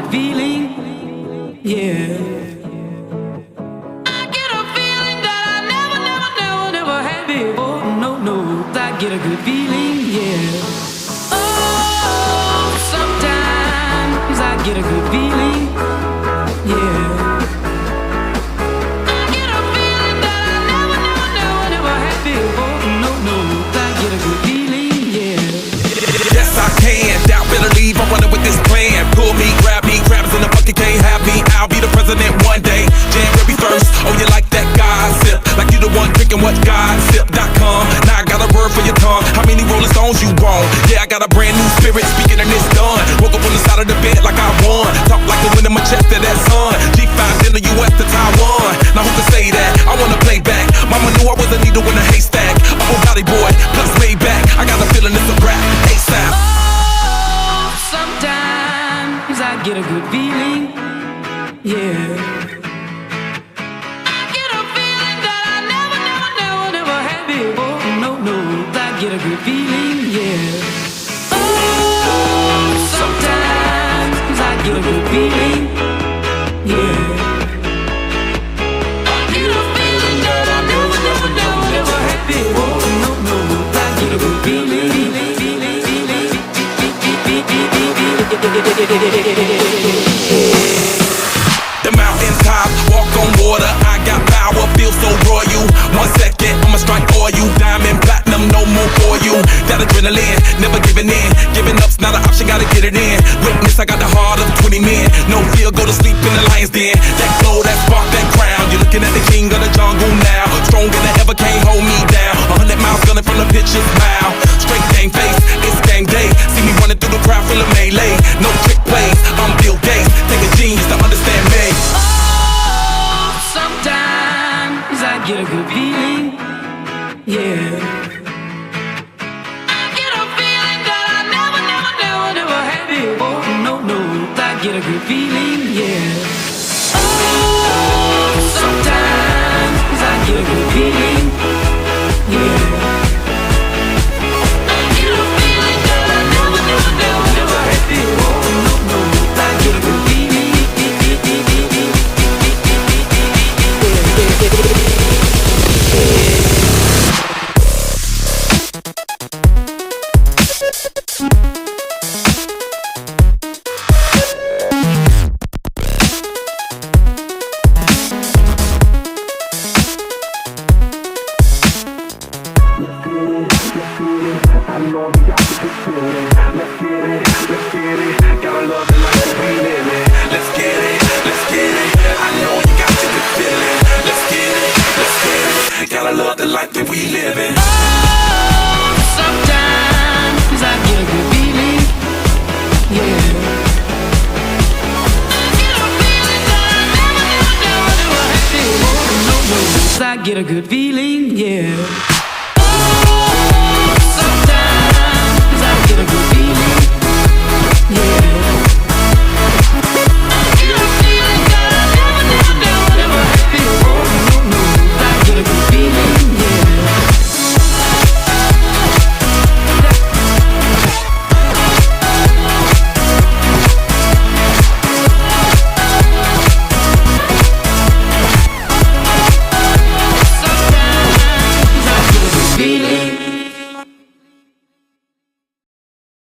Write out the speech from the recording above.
good feeling, yeah. I get a feeling that I never had before. No, I get a good feeling, yeah. Oh, sometimes I get a good feeling, yeah. I get a feeling that I never had before. No, I get a good feeling, yeah. Yes, I can. Doubt, better leave. I'm running with this plan. Pull me, grab us in the bucket, can't have me. I'll be the president one day. January 1st. Oh, you like that gossip? Like you the one drinking what gossip.com. Now I got a word for your tongue. How many Rolling Stones you want? Yeah, I got a brand new spirit speaking and it's done. Woke up on the side of the bed like I won. Talk like the wind in my chest to that sun. G5 in the US to Taiwan. Now who can say that? I wanna play back. Mama knew I was a needle in a haystack. I'm a body boy, plus made back. I got a feeling it's a rap. ASAP. Oh, sometimes I get a good feeling, yeah. I get a feeling that I never had before. No, I get a good feeling, yeah. Oh, sometimes I get a good feeling, yeah. I get a feeling that I never had before. No, I get a good feeling. The mountaintop, walk on water. I got power, feel so royal. 1 second, I'ma strike for you. Diamond, platinum, no more for you. That adrenaline, never giving in. Giving up's not an option, gotta get it in. Witness, I got the heart of 20 men. No fear, go to sleep in the lion's den. That glow, that spark, that crown. You're looking at the king of the jungle now. Stronger than ever, can't hold me down. 100 miles gunning from the pitcher's mouth. Straight game face, it's game day. See me running through the crowd, full of melee. No trick plays, I'm Bill Gates. Take a genius to understand me. Oh, sometimes I get a good feeling, yeah. I get a feeling that I never had before. No, I get a good feeling, yeah. Oh, sometimes I get a good feeling, yeah. I get a feeling that I never had before. No, I get a good feeling. The life that we live in. Oh, sometimes I get a good feeling, yeah. I get a feeling that I never had before. No, I get a good feeling, yeah.